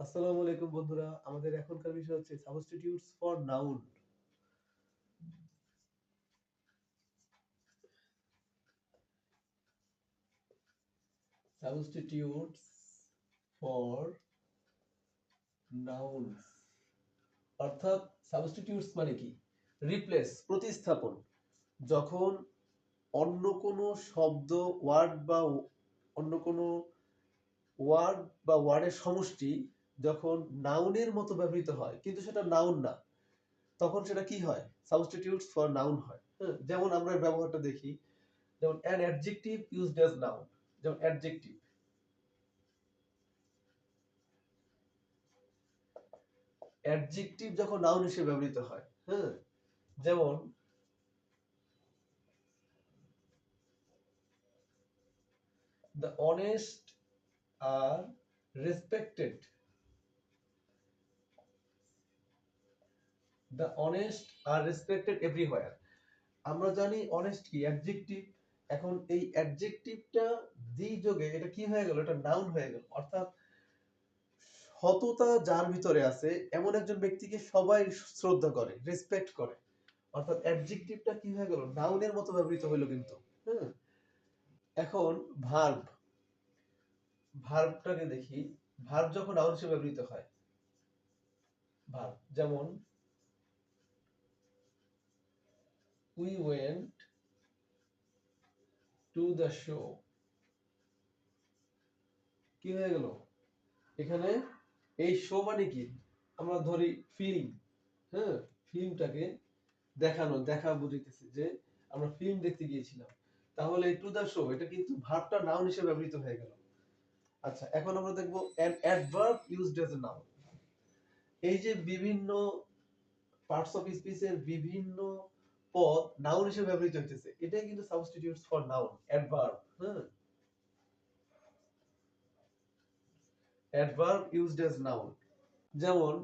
আসসালামু আলাইকুম বন্ধুরা, আমাদের এখনকার বিষয় হচ্ছে substitutes for noun. Substitutes for nouns অর্থাৎ সাবস্টিটিউটস মানে কি? রিপ্লেস, প্রতিস্থাপন। যখন অন্য কোনো শব্দ, অন্য কোনো ওয়ার্ডের সমষ্টি যখন নাউনের মতো ব্যবহৃত হয় কিন্তু সেটা নাউন না, তখন সেটা কি হয়? সাবস্টিটিউটস ফর নাউন হয়। হ্যাঁ, যেমন আমরা এর ব্যবহারটা দেখি। যেমন an adjective used as noun, যেমন অ্যাডজেক্টিভ। অ্যাডজেক্টিভ যখন নাউন হিসেবে ব্যবহৃত হয়, হ্যাঁ, যেমন the honest are respected, the honest are respected everywhere। আমরা জানি অনেস্ট কি? অ্যাডজেক্টিভ। এখন এই অ্যাডজেক্টিভটা যোগে এটা কি হয়ে গেল? এটা নাউন হয়ে গেল। অর্থাৎ সততা যার ভিতরে আছে এমন একজন ব্যক্তিকে সবাই শ্রদ্ধা করে, রেসপেক্ট করে। অর্থাৎ অ্যাডজেক্টিভটা কি হয়ে গেল? নাউনের মতো ব্যবহৃত হইলো কিন্তু। হ্যাঁ, এখন ভার্ব, ভার্বটাকে দেখি। ভার্ব যখন নাউন হিসেবে ব্যবহৃত হয়, ভার্ব যেমন we went to the show, কি হয়ে গেল এখানে? এই শো মানে কি? আমরা ধরি ফিল্ম। হ্যাঁ, ফিল্মটাকে দেখা বুঝাইতেছে যে আমরা ফিল্ম দেখতে গিয়েছিলাম। তাহলে টু দা শো এটা কিন্তু ভার্বটা নাউন হিসেবে ব্যবহৃত হয়ে গেল। আচ্ছা, এখন আমরা দেখব an adverb used as a noun। এই যে বিভিন্ন পার্টস অফ স্পিচ এর বিভিন্ন পদ নাউন হিসেবে ব্যবহৃত হইতেছে, এটাই কিন্তু সাবস্টিটিউটস ফর নাউন, অ্যাডভার্ব। হ্যাঁ, অ্যাডভার্ব ইউজড অ্যাজ নাউন। যেমন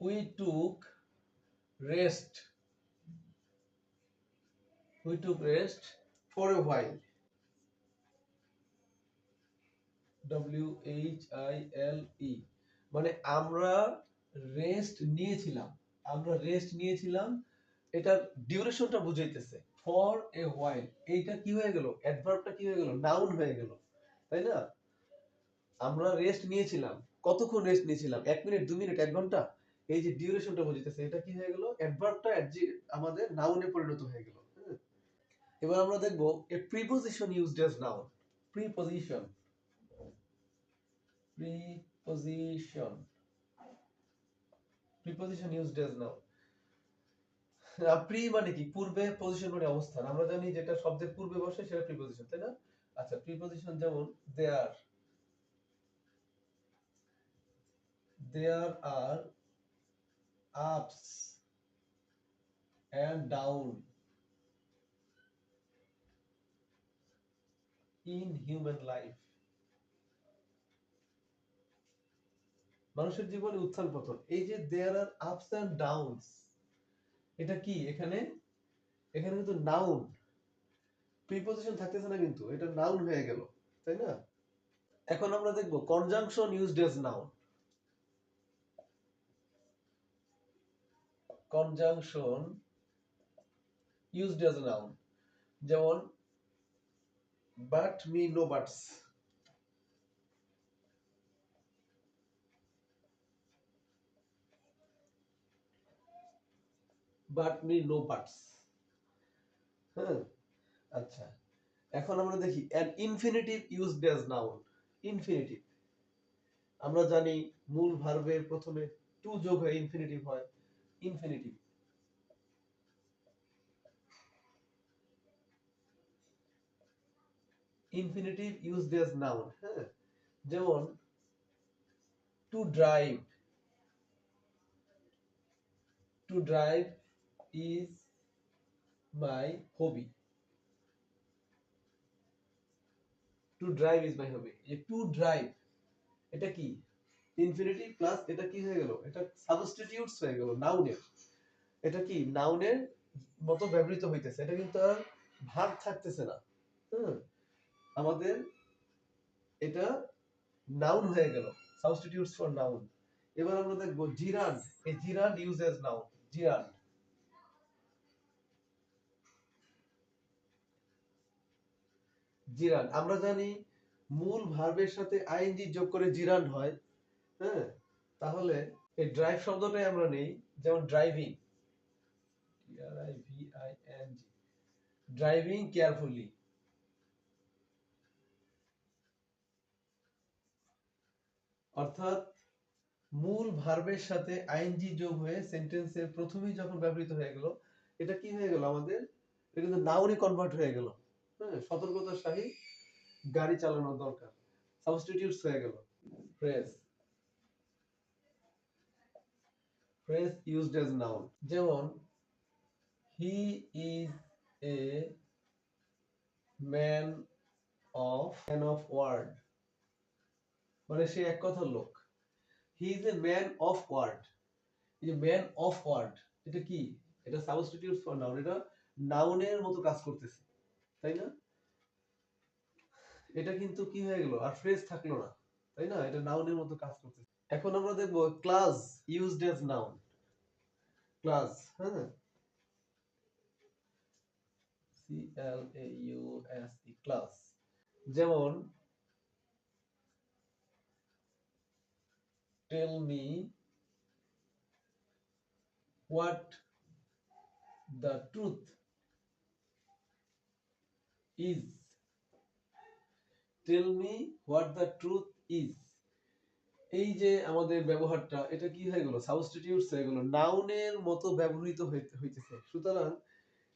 we took rest, we took rest for a while, WHILE, মানে আমরা রেস্ট নিয়েছিলাম, আমরা রেস্ট নিয়েছিলাম, এটার ডিউরেশনটা বুঝাইতেছে। ফর এ হোয়াইল, এইটা কি হয়ে গেল? অ্যাডভার্বটা কি হয়ে গেল? নাউন হয়ে গেল, তাই না? আমরা রেস্ট নিয়েছিলাম, কতক্ষণ রেস্ট নিয়েছিলাম? 1 মিনিট, 2 মিনিট, 1 ঘন্টা। এই যে ডিউরেশনটা বুঝাইতেছে, এটা কি হয়ে গেল? অ্যাডভার্বটা আমাদের নাউনে পরিণত হয়ে গেল। হ্যাঁ? এবার আমরা দেখব a preposition used as noun. Preposition, preposition, preposition used as noun. Pre মানে কি? পূর্বে, পজিশন মানে অবস্থান। আমরা জানি যেটা শব্দের পূর্বে বসে সেটা প্রিপজিশন, তাই না? আচ্ছা, প্রিপজিশন যেমন there are ups and down in human life। মানুষের জীবনে উত্থান পতন। এই যে there are ups and downs, এটা কি? এখানে এখানে কিন্তু নাউন, প্রিপজিশন থাকতেছে না, কিন্তু এটা নাউন হয়ে গেল, তাই না? এখন আমরা দেখব conjunction used as noun. Conjunction used as noun, যেমন but me no buts, but me no buts। হ্যাঁ, আচ্ছা, এখন আমরা দেখি an infinitive used as noun। Infinitive, আমরা জানি মূল ভার্বের প্রথমে টু যোগ হয়ে ইনফিনিটিভ হয়। Infinitive, infinitive used as noun। হ্যাঁ, যেমন to drive, to drive is my hobby, to drive is my hobby. এই টু ড্রাইভ এটা কি? ইনফিনিটিভ প্লাস এটা কি হয়ে গেল? এটা সাবস্টিটিউটস হয়ে গেল নাউনের। এটা কি? নাউনের মতো ব্যবহৃত হইতেছে, এটা কিন্তু আর ভার্ব থাকতেছে না। হুম, আমাদের এটা নাউন হয়ে গেল, সাবস্টিটিউটস ফর নাউন। এবার আমরা দেখবো জিরান্ড। এই জিরান্ড ইউজ অ্যাজ নাউন। জিরান্ড, জিরান্ড আমরা জানি মূল ভার্বের সাথে আইএনজি যোগ করে জিরান্ড হয়। হ্যাঁ, তাহলে এই ড্রাইভ শব্দটাই আমরা নেই, যেমন ড্রাইভিং, DRIVING, ড্রাইভিং কেয়ারফুলি। অর্থাৎ মূল ভার্বের সাথে আইএনজি যোগ হয়ে সেন্টেন্সের প্রথমেই যখন ব্যবহৃত হয়ে গেল, এটা কি হয়ে গেল আমাদের, এটা কিন্তু নাউনে কনভার্ট হয়ে গেল। হ্যাঁ, সতর্কতার সহিত গাড়ি চালানো দরকার, সাবস্টিটিউটস হয়ে গেল। Phrase, phrase used as noun, যেমন he is a man of word, মানে সে এক কথার লোক। He is a man of word. এই যে ম্যান অফ ওয়ার্ড, এটা কি? এটা সাবস্টিটিউট ফর নাউন, এটা নাউনের মতো কাজ করতেছে, তাই না? এটা কিন্তু কি হয়ে গেল, আর ফ্রেজ থাকলো না, তাই না? এটা নাউনের মতো কাজ করতেছে। এখন আমরা দেখব clause used as noun. Clause, হ্যাঁ, CLAUSE, ক্লাস। যেমন tell me what the truth is. Tell me what the truth is, এই যে আমাদের ব্যবহারটা, এটা কি হয়ে গেল, সাবস্টিটিউটস হয়ে গেল, নাউনের মতো ব্যবহৃত হইতেছে। সুতরাং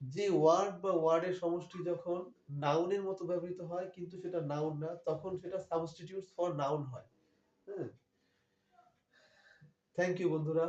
যে ওয়ার্ড বা ওয়ার্ডের সমষ্টি যখন নাউনের মতো ব্যবহৃত হয় কিন্তু সেটা নাউন না, তখন সেটা সাবস্টিটিউটস ফর নাউন হয়। হ্যাঁ, থ্যাংক ইউ বন্ধুরা।